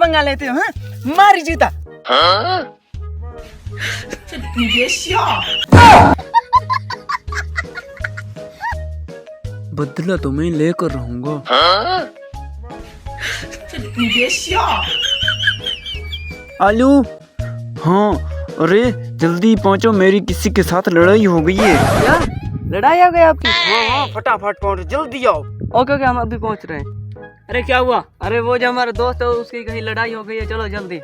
पंगा लेते हो? हाँ, मारी जूता। बदला तो मैं लेकर रहूंगा। आलू, हाँ, अरे जल्दी पहुंचो, मेरी किसी के साथ लड़ाई हो गई है। क्या लड़ाई हो गई आपकी? हाँ, फटाफट पहुंचो, जल्दी आओ। ओके ओके, हम अभी पहुंच रहे हैं। अरे क्या हुआ? अरे वो जो हमारा दोस्त है उसकी कहीं लड़ाई हो गई है, चलो जल्दी।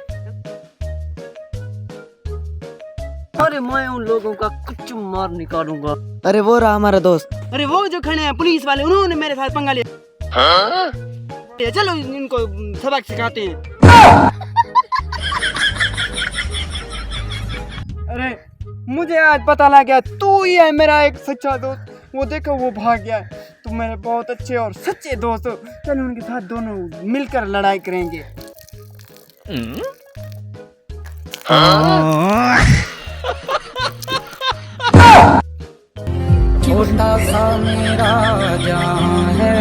अरे मैं उन लोगों का कुछ मार निकालूंगा। अरे वो रहा हमारा दोस्त। अरे वो जो खड़े हैं पुलिस वाले, उन्होंने मेरे साथ पंगा लिया। चलो इनको सबक सिखाते हैं। अरे मुझे आज पता लग गया तू ही है मेरा एक सच्चा दोस्त। वो देखो वो भाग गया। तुम मेरे बहुत अच्छे और सच्चे दोस्त हो। चलो उनके साथ दोनों मिलकर लड़ाई करेंगे। छोटा सा मेरा जान है।